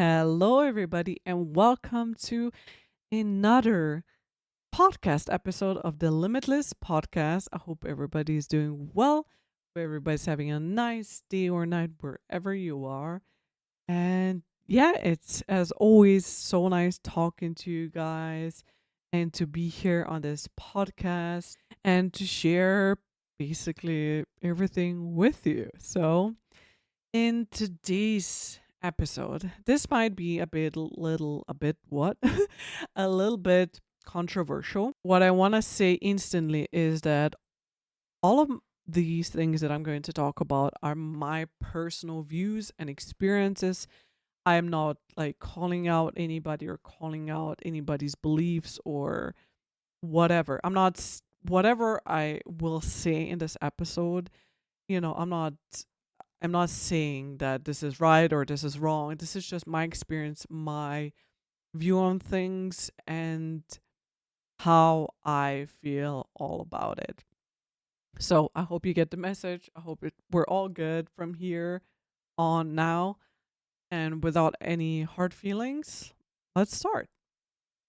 Hello, everybody, and welcome to another podcast episode of the Limitless Podcast. I hope everybody's doing well. Hope everybody's having a nice day or night wherever you are. And yeah, it's as always so nice talking to you guys and to be here on this podcast and to share basically everything with you. So, in today's episode, this might be a bit what? A little bit controversial. What I want to say instantly is that all of these things that I'm going to talk about are my personal views and experiences. I'm not like calling out anybody or calling out anybody's beliefs or whatever. Whatever I will say in this episode, I'm not saying that this is right or this is wrong. This is just my experience, my view on things, and how I feel all about it. So I hope you get the message. We're all good from here on now. And without any hard feelings, let's start.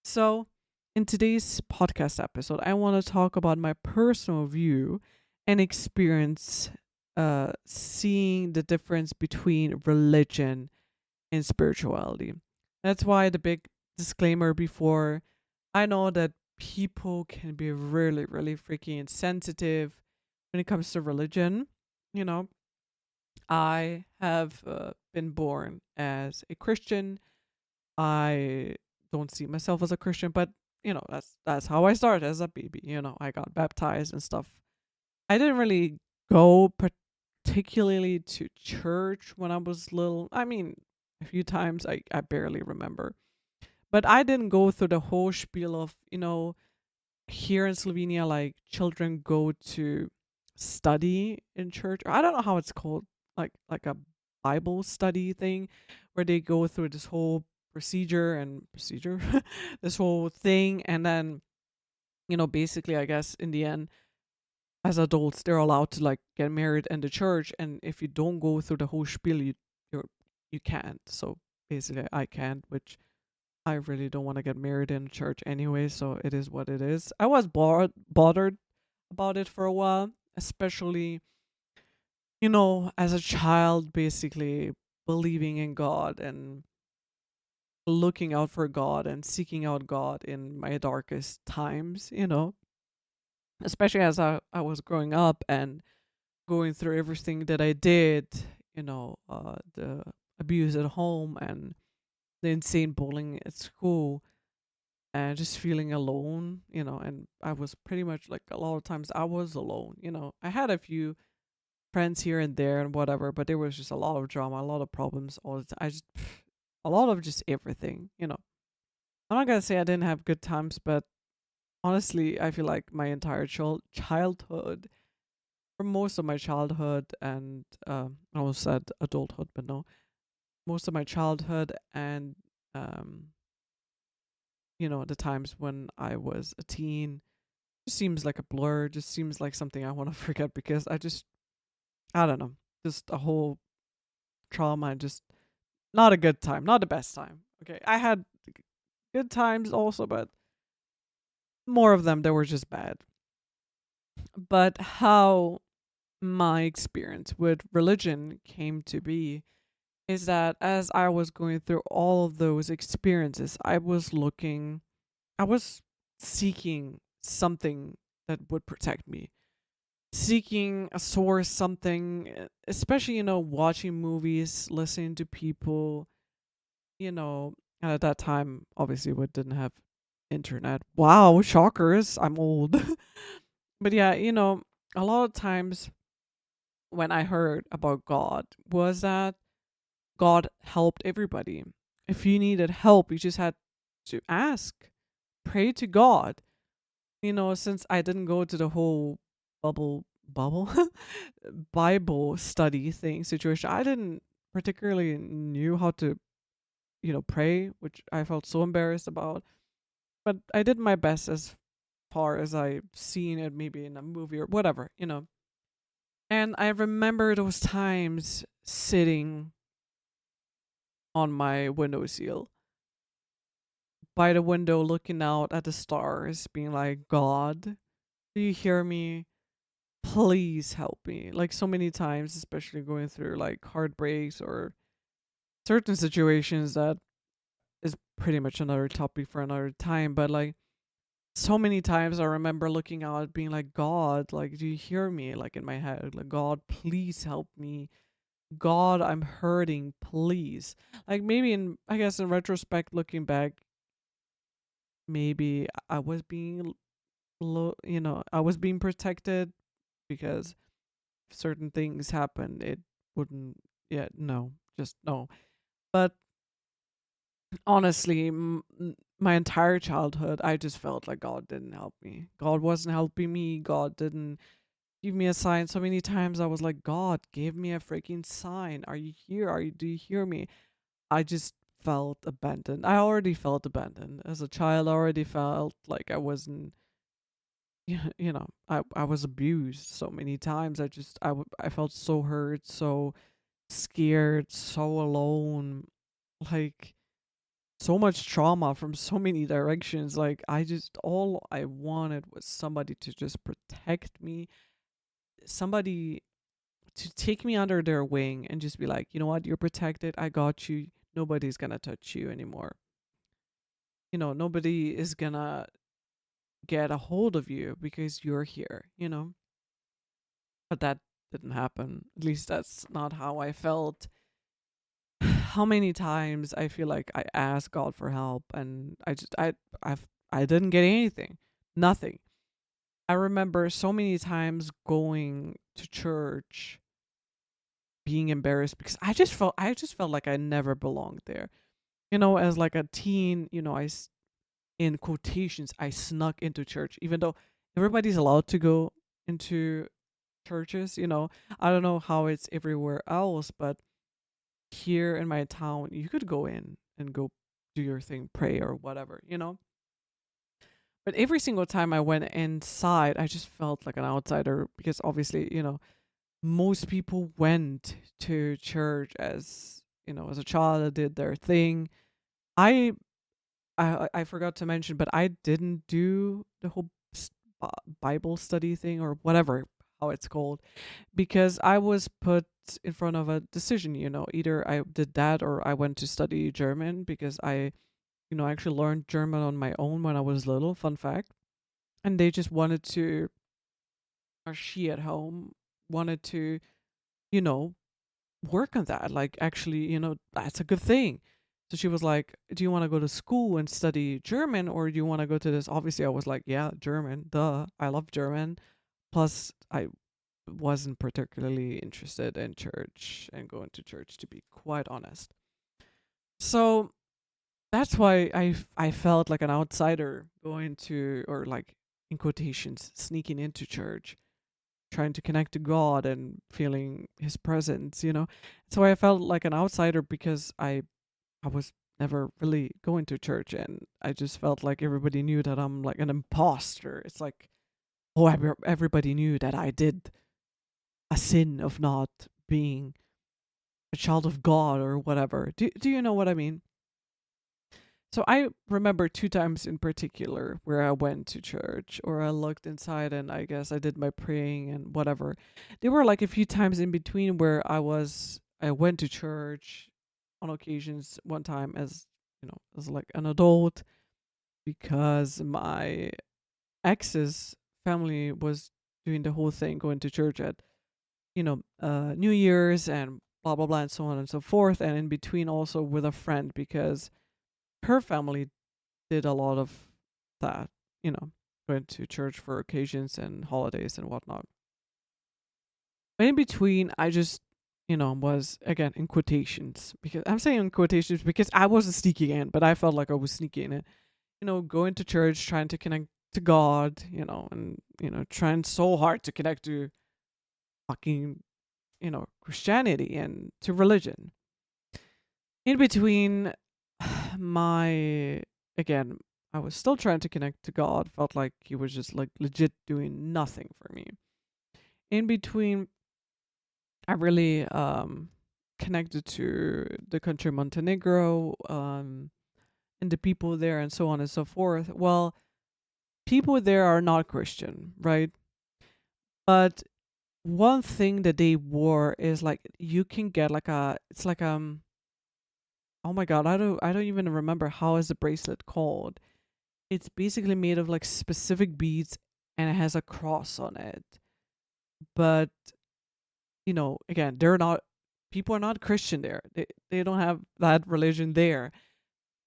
So, in today's podcast episode, I want to talk about my personal view and experience seeing the difference between religion and spirituality. That's why the big disclaimer before. I know that people can be really, really freaky insensitive when it comes to religion. You know, I have been born as a Christian. I don't see myself as a Christian, but that's how I started as a baby. I got baptized and stuff. I didn't really go particularly to church when I was little. I mean, a few times I barely remember. But I didn't go through the whole spiel of, here in Slovenia, like children go to study in church. I don't know how it's called, like a Bible study thing where they go through this whole procedure, this whole thing, and then basically, I guess in the end, as adults, they're allowed to like get married in the church, and if you don't go through the whole spiel, you can't. So basically, I can't, which I really don't want to get married in church anyway, so it is what it is. I was bothered about it for a while, especially, as a child, basically believing in God and looking out for God and seeking out God in my darkest times, especially as I was growing up and going through everything that I did, the abuse at home and the insane bullying at school and just feeling alone, and I was pretty much like a lot of times I was alone, I had a few friends here and there and whatever, but there was just a lot of drama, a lot of problems all the time. A lot of just everything, I'm not gonna say I didn't have good times, but honestly, I feel like my entire childhood, for most of my childhood, and I almost said adulthood, but no, most of my childhood and um, the times when I was a teen, just seems like a blur. Just seems like something I want to forget because I don't know, just a whole trauma. Just not a good time, not the best time. Okay, I had good times also, but more of them that were just bad. But how my experience with religion came to be is that as I was going through all of those experiences, I was seeking something that would protect me, seeking a source, something, especially, watching movies, listening to people, you know, at that time, obviously, we didn't have internet. Wow, shockers, I'm old. But yeah, a lot of times when I heard about God was that God helped everybody. If you needed help, you just had to ask, pray to God. Since I didn't go to the whole bubble Bible study thing situation, I didn't particularly knew how to, pray, which I felt so embarrassed about. But I did my best as far as I've seen it maybe in a movie or whatever. And I remember those times sitting on my windowsill by the window looking out at the stars, being like, God, do you hear me? Please help me. Like so many times, especially going through like heartbreaks or certain situations that is pretty much another topic for another time. But like so many times I remember looking out being like, God, like, do you hear me? Like in my head, like, God, please help me. God, I'm hurting, please. Like maybe I guess in retrospect, looking back, maybe I was being, I was being protected because if certain things happened, it wouldn't, yeah, no, just no. But honestly, my entire childhood, I just felt like God didn't help me. God wasn't helping me. God didn't give me a sign. So many times I was like, God, give me a freaking sign. Are you here? Do you hear me? I just felt abandoned. I already felt abandoned as a child. I already felt like I wasn't, I was abused so many times. I felt so hurt, so scared, so alone, like so much trauma from so many directions. Like all I wanted was somebody to just protect me, somebody to take me under their wing and just be like, you know what, you're protected. I got you. Nobody's gonna touch you anymore. Nobody is gonna get a hold of you because you're here. But that didn't happen. At least that's not how I felt. How many times I feel like I asked God for help and I didn't get anything. Nothing. I remember so many times going to church being embarrassed because I just felt like I never belonged there. As like a teen, in quotations, I snuck into church even though everybody's allowed to go into churches. I don't know how it's everywhere else, but here in my town, you could go in and go do your thing, pray or whatever. But every single time I went inside, I just felt like an outsider because obviously, most people went to church as a child, that did their thing. I I forgot to mention, but I didn't do the whole Bible study thing or whatever how it's called because I was put in front of a decision. Either I did that or I went to study German because I actually learned German on my own when I was little. Fun fact. And they just wanted to, or she at home wanted to, you know, work on that. Like, actually, that's a good thing. So she was like, do you want to go to school and study German or do you want to go to this? Obviously, I was like, yeah, German. Duh. I love German. Plus, I wasn't particularly interested in church and going to church, to be quite honest. So that's why I felt like an outsider going to, or like in quotations, sneaking into church, trying to connect to God and feeling His presence. So I felt like an outsider because I was never really going to church, and I just felt like everybody knew that I'm like an imposter. It's like, oh, everybody knew that I did a sin of not being a child of God or whatever. Do you know what I mean? So I remember two times in particular where I went to church or I looked inside and I guess I did my praying and whatever. There were like a few times in between where I went to church on occasions, one time as like an adult, because my ex's family was doing the whole thing, going to church at New Year's and blah blah blah and so on and so forth, and in between also with a friend because her family did a lot of that, went to church for occasions and holidays and whatnot. But in between, I just was again in quotations, because I'm saying in quotations because I wasn't sneaking in, but I felt like I was sneaking in. Going to church, trying to connect to God, and trying so hard to connect to fucking Christianity and to religion. In between, my again, I was still trying to connect to God. Felt like He was just like legit doing nothing for me. In between, I really connected to the country Montenegro, and the people there and so on and so forth. Well, people there are not Christian, right? But one thing that they wore is like you can get like a it's like oh my god, I don't even remember how is the bracelet called. It's basically made of like specific beads and it has a cross on it. But again, they're not people are not Christian there. They don't have that religion there.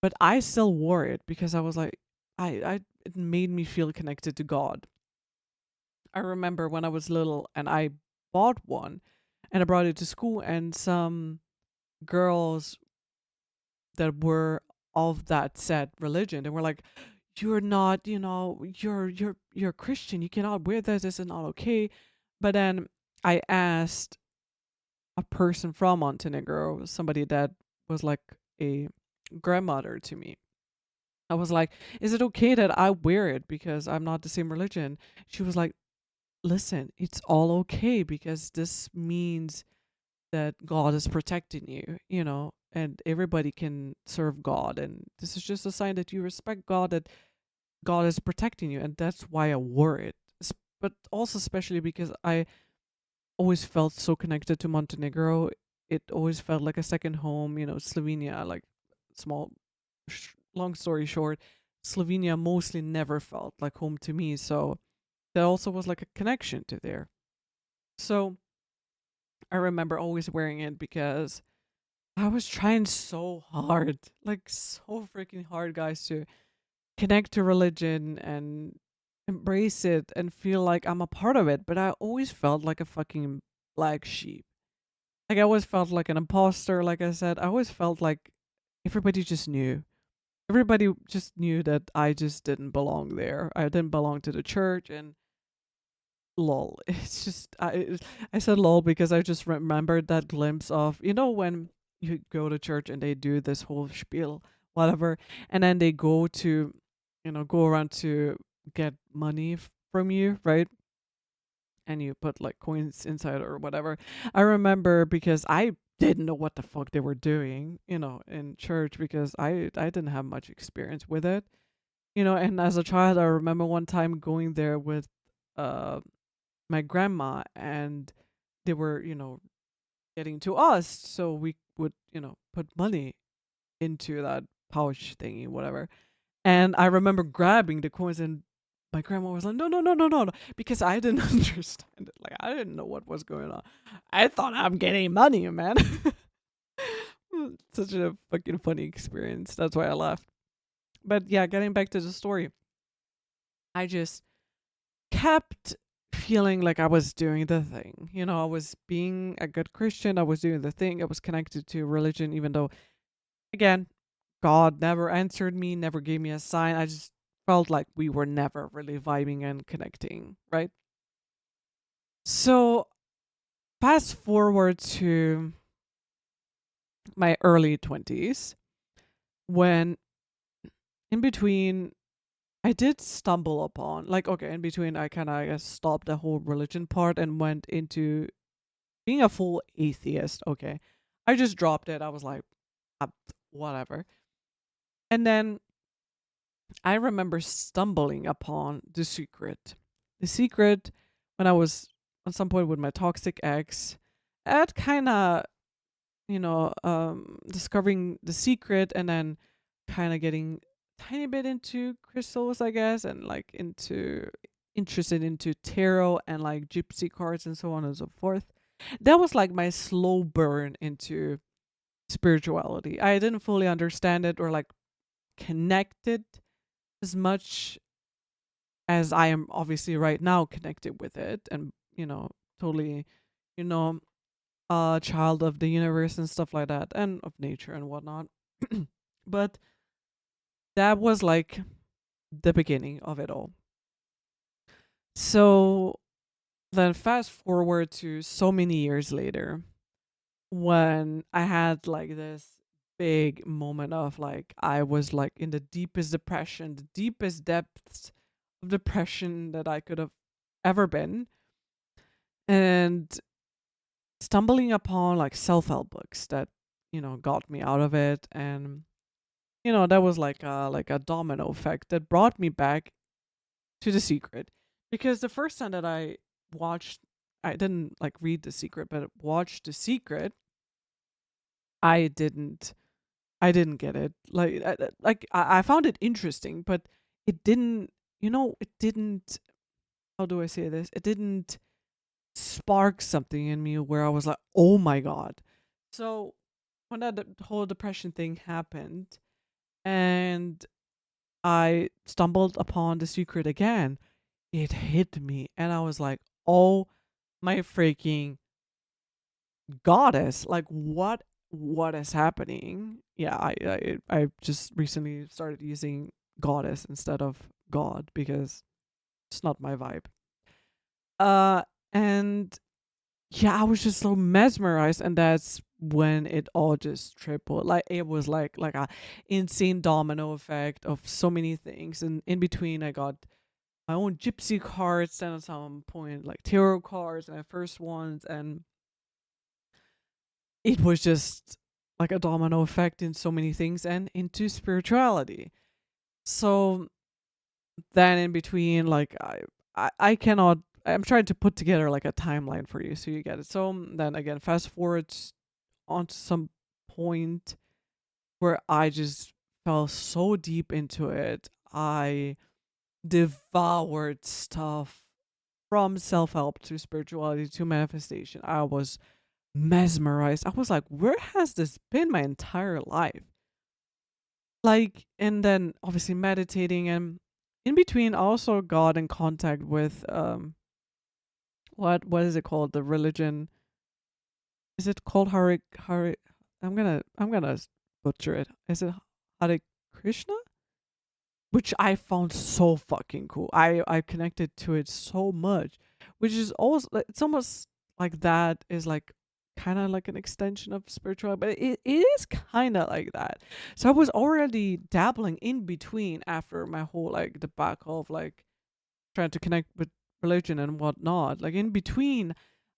But I still wore it because I was like I it made me feel connected to God. I remember when I was little and I bought one and I brought it to school and some girls that were of that said religion, they were like, you're not, you're Christian, you cannot wear this is not okay. But then I asked a person from Montenegro, somebody that was like a grandmother to me. I was like, is it okay that I wear it because I'm not the same religion? She was like, listen, it's all okay because this means that God is protecting you, and everybody can serve God. And this is just a sign that you respect God, that God is protecting you. And that's why I wore it. But also, especially because I always felt so connected to Montenegro. It always felt like a second home, Slovenia, like small, long story short, Slovenia mostly never felt like home to me. So that also was like a connection to there. So I remember always wearing it because I was trying so hard, like so freaking hard, guys, to connect to religion and embrace it and feel like I'm a part of it. But I always felt like a fucking black sheep. Like I always felt like an imposter. Like I said, I always felt like everybody just knew. Everybody just knew that I just didn't belong there. I didn't belong to the church, and lol. It's just I said lol because I just remembered that glimpse of when you go to church and they do this whole spiel, whatever, and then they go to go around to get money from you, right? And you put like coins inside or whatever. I remember because I didn't know what the fuck they were doing, in church because I didn't have much experience with it. And as a child I remember one time going there with uh my grandma, and they were, getting to us so we would, put money into that pouch thingy, whatever. And I remember grabbing the coins, and my grandma was like, no, no, no, no, no, no, because I didn't understand it. Like, I didn't know what was going on. I thought I'm getting money, man. Such a fucking funny experience. That's why I laughed. But yeah, getting back to the story, I just kept feeling like I was doing the thing. I was being a good Christian. I was doing the thing. I was connected to religion, even though, again, God never answered me, never gave me a sign. I just felt like we were never really vibing and connecting, right? So, fast forward to my early 20s, when in between I did stumble upon, like, okay, in between I kind of, I guess, stopped the whole religion part and went into being a full atheist. Okay. I just dropped it. I was like, "Ah, whatever." And then I remember stumbling upon The Secret. The Secret, when I was at some point with my toxic ex, at kind of, discovering The Secret and then kind of getting tiny bit into crystals, I guess, and like interested into tarot and like gypsy cards and so on and so forth. That was like my slow burn into spirituality. I didn't fully understand it or like connect it as much as I am obviously right now connected with it, and totally, you know, a child of the universe and stuff like that, and of nature and whatnot. But that was like the beginning of it all. So then fast forward to so many years later, when I had like this big moment of like I was like in the deepest depression, the deepest depths of depression that I could have ever been. And stumbling upon like self-help books that, got me out of it. And, that was like a domino effect that brought me back to The Secret. Because the first time that watched, I didn't like read The Secret, but watched The Secret, I didn't I didn't get it. I found it interesting, but it didn't, it didn't, how do I say this? It didn't spark something in me where I was like, "Oh my god." So when that whole depression thing happened and I stumbled upon The Secret again, it hit me and I was like, "Oh my freaking goddess, like what is happening?" Yeah, I just recently started using goddess instead of god because it's not my vibe. Uh and yeah, I was just so mesmerized, and that's when it all just tripled. Like it was like a insane domino effect of so many things. And in between I got my own gypsy cards, then at some point like tarot cards, my first ones, and it was just like a domino effect in so many things and into spirituality. So then in between, like I cannot. I'm trying to put together like a timeline for you so you get it. So then again, fast forward onto some point where I just fell so deep into it. I devoured stuff from self help to spirituality to manifestation. I was mesmerized. I was like, where has this been my entire life? Like, and then obviously meditating, and in between I also got in contact with what is it called? The religion, is it called Hare? I'm gonna butcher it. Is it Hare Krishna? Which I found so fucking cool. I connected to it so much, which is almost it's almost like that is like kind of like an extension of spirituality, but it is kind of like that. So I was already dabbling in between after my whole like debacle of like trying to connect with religion and whatnot. Like in between,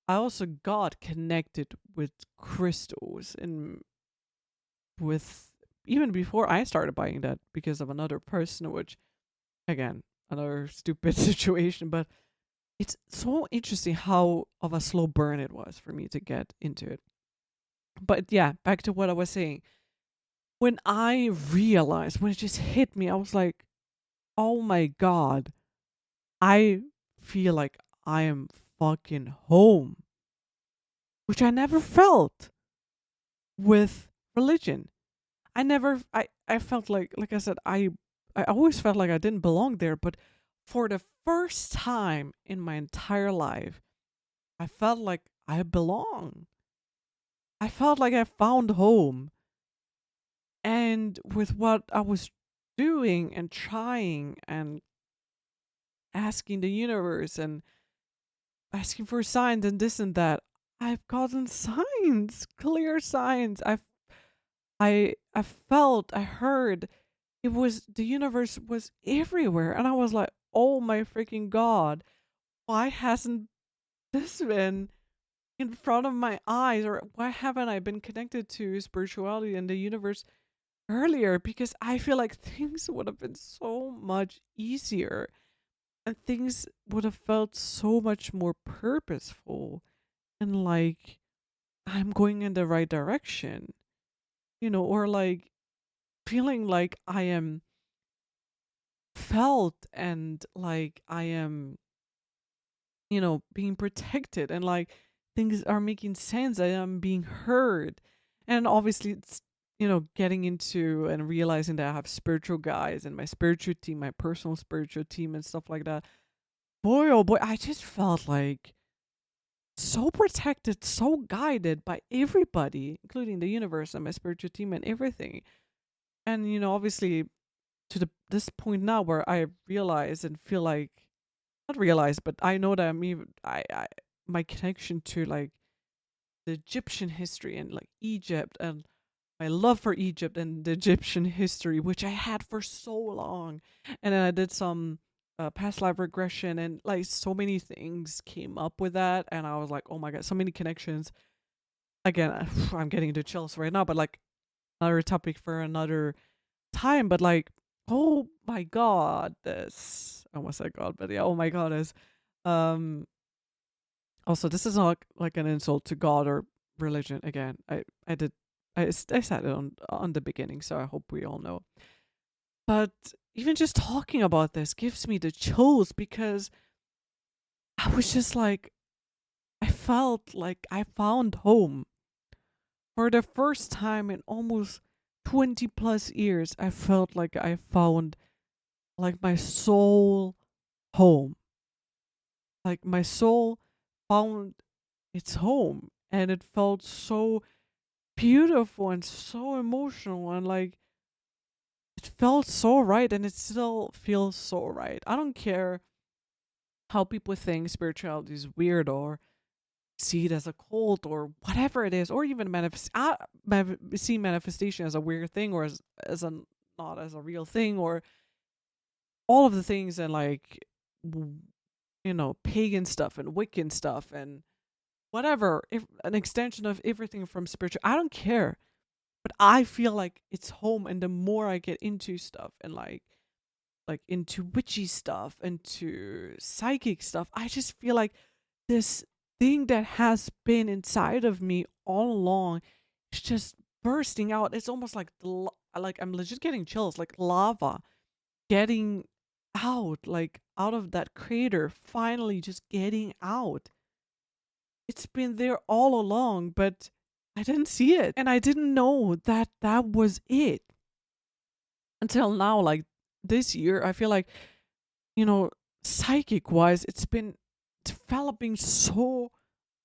I also got connected with crystals and with even before I started buying that because of another person, which again, another stupid situation, but it's so interesting how of a slow burn it was for me to get into it. But yeah, back to what I was saying. When I realized, when it just hit me, I was like, oh my god, I feel like I am fucking home, which I never felt with religion. I felt like I said, I always felt like I didn't belong there, but for the first time in my entire life, I felt like I belong. I felt like I found home. And with what I was doing and trying and asking the universe and asking for signs and this and that, I've gotten signs, clear signs. I felt, I heard it was the universe was everywhere, and I was like, "Oh my freaking god. Why hasn't this been in front of my eyes, or why haven't I been connected to spirituality and the universe earlier?" Because I feel like things would have been so much easier and things would have felt so much more purposeful and like I'm going in the right direction, or like feeling like I am felt and like I am, being protected and like things are making sense. I am being heard. And obviously, it's, getting into and realizing that I have spiritual guides and my spiritual team, my personal spiritual team, and stuff like that. Boy, oh boy, I just felt like so protected, so guided by everybody, including the universe and my spiritual team and everything. And, obviously, to this point now where I realize and feel like, not realize, but I know that I'm even my connection to like the Egyptian history and like Egypt and my love for Egypt and the Egyptian history, which I had for so long. And then I did some past life regression, and like so many things came up with that, and I was like, oh my god, so many connections. again, I'm getting the chills right now, but like another topic for another time. But like, oh my god, this I almost said God, but yeah, oh my god, is um also, this is not like an insult to God or religion. Again, I did I said it on the beginning, so I hope we all know. But even just talking about this gives me the chills because I was just like, I felt like I found home for the first time in almost 20 plus years. I felt like I found like my soul home. Like my soul found its home, and it felt so beautiful and so emotional, and like it felt so right, and it still feels so right. I don't care how people think spirituality is weird or see it as a cult or whatever it is, or even see manifestation as a weird thing or as a not as a real thing, or all of the things, and like pagan stuff and Wiccan stuff and whatever, if an extension of everything from spiritual. I don't care, but I feel like it's home. And the more I get into stuff and like into witchy stuff, into psychic stuff, I just feel like this thing that has been inside of me all along is just bursting out. It's almost like like I'm legit getting chills, like lava getting out, like out of that crater, finally just getting out. It's been there all along, but I didn't see it, and I didn't know that that was it until now. Like this year, I feel like, you know, psychic wise, it's been developing so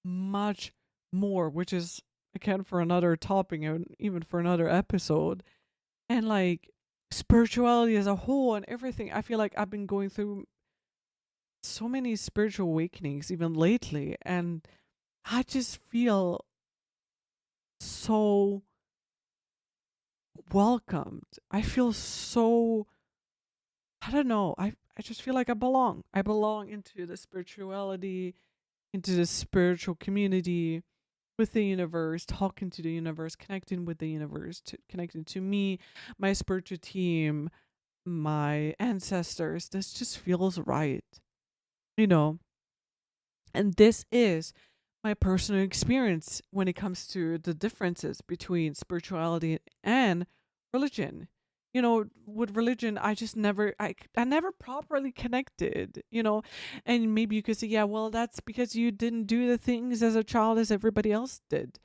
much more, which is again for another topic and even for another episode. And like spirituality as a whole and everything, I feel like I've been going through so many spiritual awakenings even lately, and I just feel so welcomed. I feel so, I don't know. I just feel like I belong. I belong into the spirituality, into the spiritual community with the universe, talking to the universe, connecting with the universe, connecting to me, my spiritual team, my ancestors. This just feels right, you know. And this is my personal experience when it comes to the differences between spirituality and religion. With religion, I just never, I never properly connected, and maybe you could say, yeah, well, that's because you didn't do the things as a child as everybody else did.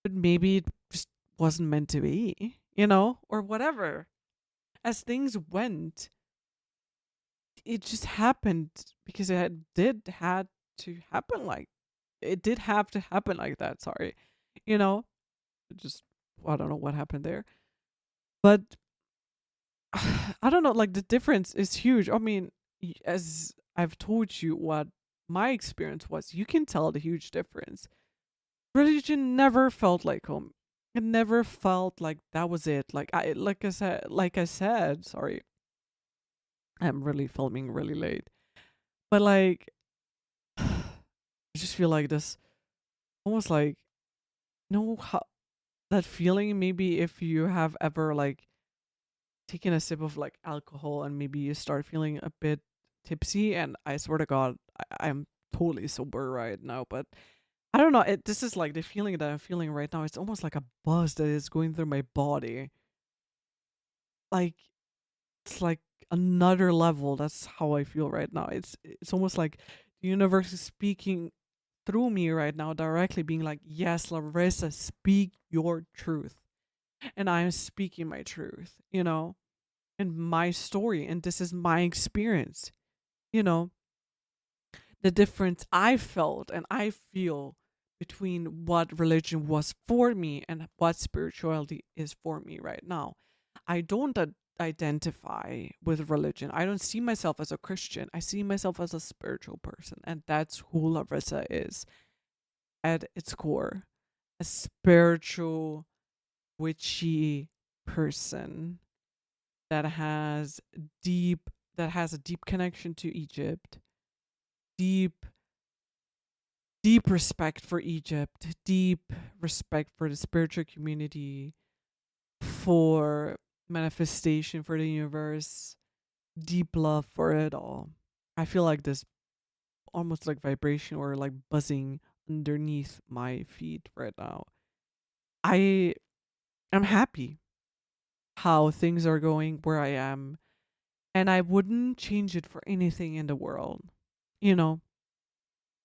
But maybe it just wasn't meant to be, or whatever. As things went, it just happened because to happen like it did have to happen like that. Sorry, you know, just I don't know what happened there, but I don't know. Like the difference is huge. I mean, as I've told you what my experience was, you can tell the huge difference. Religion never felt like home. It never felt like that was it. Like I said, sorry, I'm really filming really late, but like I just feel like this almost like how that feeling. Maybe if you have ever like taken a sip of like alcohol and maybe you start feeling a bit tipsy, and I swear to God, I'm totally sober right now, but I don't know. This is like the feeling that I'm feeling right now. It's almost like a buzz that is going through my body. Like it's like another level. That's how I feel right now. It's almost like the universe is speaking through me right now, directly being like, yes, Larissa, speak your truth. And I am speaking my truth, and my story. And this is my experience, you know, the difference I felt and I feel between what religion was for me and what spirituality is for me right now. I don't identify with religion. I don't see myself as a Christian. I see myself as a spiritual person. And that's who Larissa is at its core, a spiritual, witchy person that has a deep connection to Egypt, deep deep respect for Egypt, deep respect for the spiritual community, for manifestation, for the universe, deep love for it all. I feel like this almost like vibration or like buzzing underneath my feet right now. I am happy how things are going where I am, and I wouldn't change it for anything in the world, you know?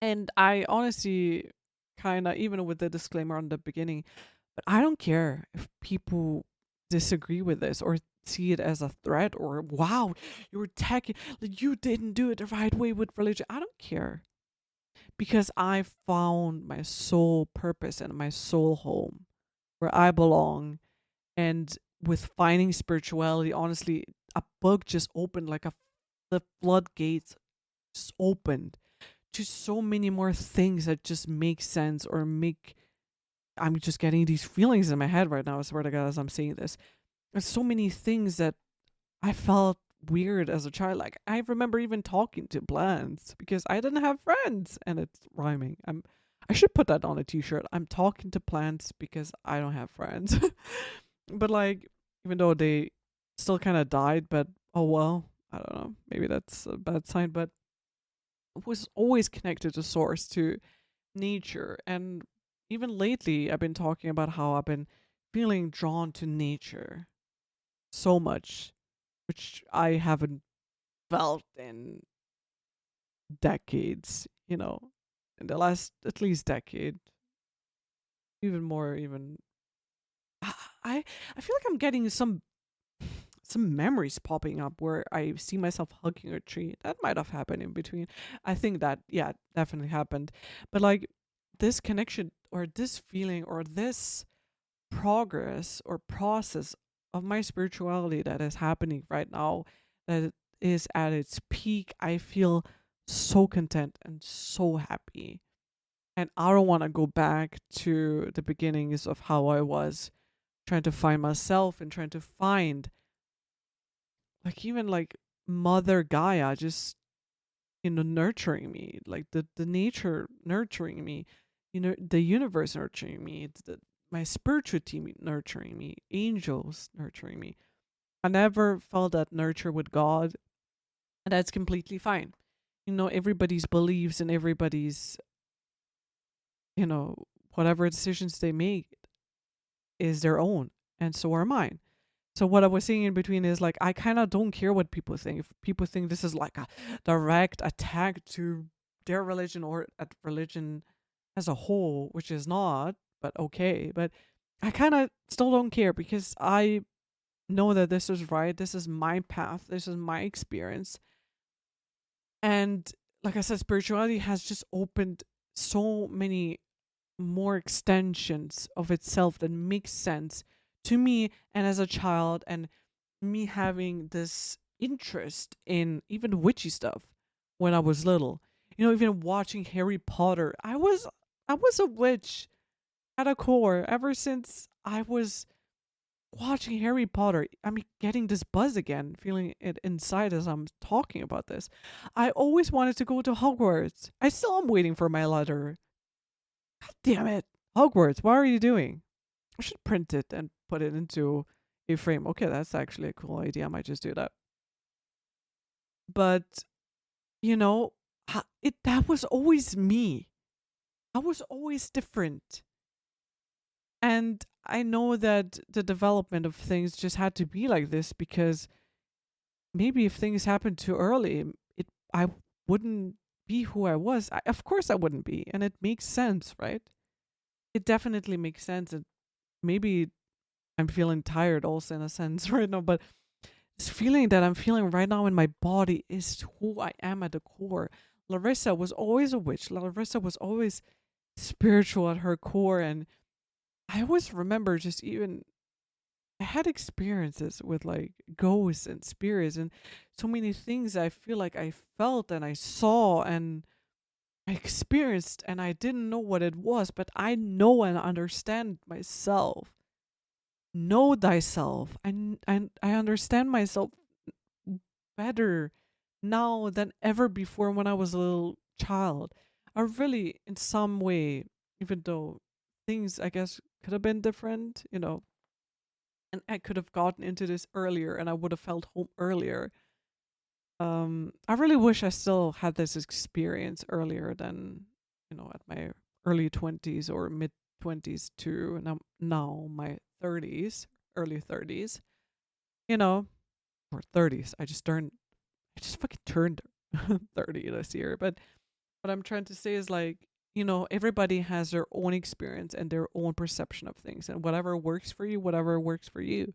And I honestly kind of, even with the disclaimer on the beginning, but I don't care if people disagree with this or see it as a threat or, wow, you're attacking, like, you didn't do it the right way with religion. I don't care because I found my soul purpose and my soul home where I belong. And with finding spirituality, honestly, a book just opened like the floodgates just opened to so many more things that just make sense or make. I'm just getting these feelings in my head right now. I swear to God, as I'm saying this, there's so many things that I felt weird as a child. Like I remember even talking to plants because I didn't have friends, and it's rhyming. I should put that on a t-shirt. I'm talking to plants because I don't have friends. But like, even though they still kind of died, but oh well, I don't know. Maybe that's a bad sign, but it was always connected to source, to nature. And even lately, I've been talking about how I've been feeling drawn to nature so much, which I haven't felt in decades, in the last at least decade, even more, even. I I feel like I'm getting some memories popping up where I see myself hugging a tree. That might have happened in between. I think that, yeah, definitely happened. But like this connection or this feeling or this progress or process of my spirituality that is happening right now, that is at its peak, I feel so content and so happy. And I don't want to go back to the beginnings of how I was trying to find myself and trying to find, like, even like Mother Gaia just, nurturing me, like the nature nurturing me, the universe nurturing me, my spiritual team nurturing me, angels nurturing me. I never felt that nurture with God, and that's completely fine. Everybody's beliefs and everybody's, you know, whatever decisions they make is their own, and so are mine. So what I was saying in between is like I kind of don't care what people think. If people think this is like a direct attack to their religion or at religion as a whole, which is not, but okay. But I kind of still don't care because I know that this is right. This is my path. This is my experience. And like I said, spirituality has just opened so many more extensions of itself that makes sense to me, and as a child, and me having this interest in even witchy stuff when I was little. Even watching Harry Potter, I was a witch at a core ever since I was watching Harry Potter. I'm getting this buzz again, feeling it inside as I'm talking about this. I always wanted to go to Hogwarts. I still am waiting for my letter. God damn it. Hogwarts, what are you doing? I should print it and put it into a frame. Okay, that's actually a cool idea. I might just do that. But, that was always me. I was always different. And I know that the development of things just had to be like this because maybe if things happened too early, I wouldn't be who I was. Of course I wouldn't be, and it makes sense, right? It definitely makes sense. And maybe I'm feeling tired also in a sense right now, but this feeling that I'm feeling right now in my body is who I am at the core. Larissa was always a witch. Larissa was always spiritual at her core, and I always remember just even I had experiences with like ghosts and spirits and so many things I feel like I felt and I saw and I experienced, and I didn't know what it was, but I know and understand myself. Know thyself. I understand myself better now than ever before when I was a little child. I really, in some way, even though things I guess could have been different, and I could have gotten into this earlier and I would have felt home earlier. I really wish I still had this experience earlier than, at my early 20s or mid 20s to now my 30s, early 30s, you know, or 30s. I just fucking turned 30 this year. But what I'm trying to say is like, everybody has their own experience and their own perception of things, and whatever works for you, whatever works for you.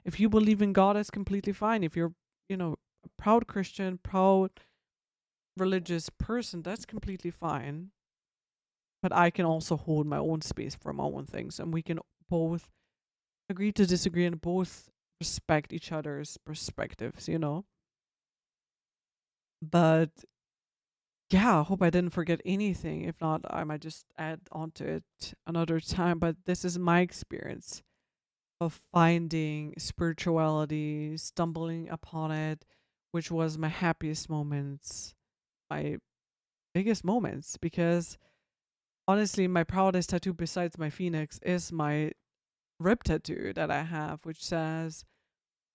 If you believe in God, it's completely fine. If you're, a proud Christian, proud religious person, that's completely fine. But I can also hold my own space for my own things, and we can both agree to disagree and both respect each other's perspectives. But yeah, I hope I didn't forget anything. If not, I might just add on to it another time. But this is my experience of finding spirituality, stumbling upon it, which was my happiest moments, my biggest moments, because honestly, my proudest tattoo besides my phoenix is my rib tattoo that I have, which says,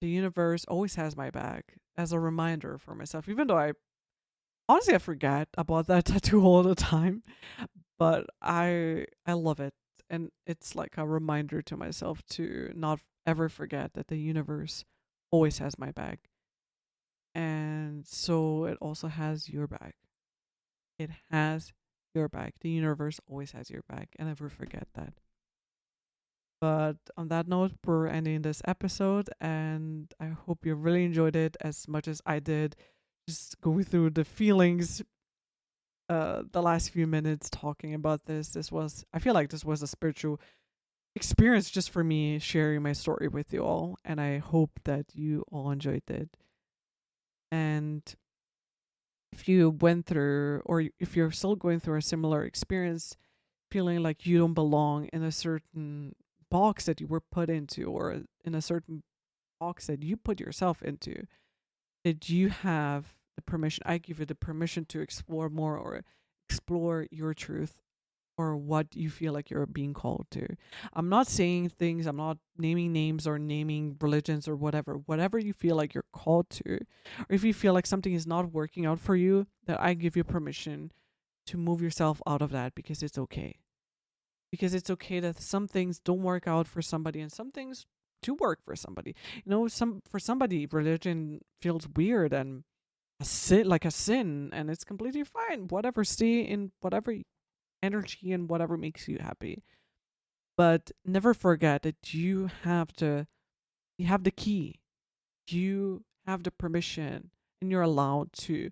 "The universe always has my back," as a reminder for myself, even though I forget about that tattoo all the time, but I love it, and it's like a reminder to myself to not ever forget that the universe always has my back, and so it also has your back. It has your back. The universe always has your back, and never forget that. But on that note, we're ending this episode, and I hope you really enjoyed it as much as I did. Just going through the feelings, the last few minutes talking about this. I feel like this was a spiritual experience just for me sharing my story with you all, and I hope that you all enjoyed it. And if you went through, or if you're still going through a similar experience, feeling like you don't belong in a certain box that you were put into, or in a certain box that you put yourself into, did you have the permission? I give you the permission to explore more, or explore your truth, or what you feel like you're being called to. I'm not saying things, I'm not naming names or naming religions or whatever. Whatever you feel like you're called to, or if you feel like something is not working out for you, that I give you permission to move yourself out of that, because it's okay. Because it's okay that some things don't work out for somebody and some things do work for somebody. For somebody religion feels weird and a sin, and it's completely fine. Whatever, stay in whatever energy and whatever makes you happy. But never forget that you have the key. You have the permission, and you're allowed to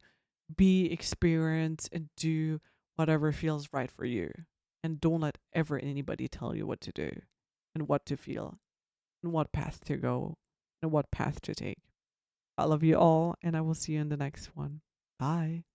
be, experience, and do whatever feels right for you. And don't let ever anybody tell you what to do and what to feel and what path to go and what path to take. I love you all, and I will see you in the next one. Bye.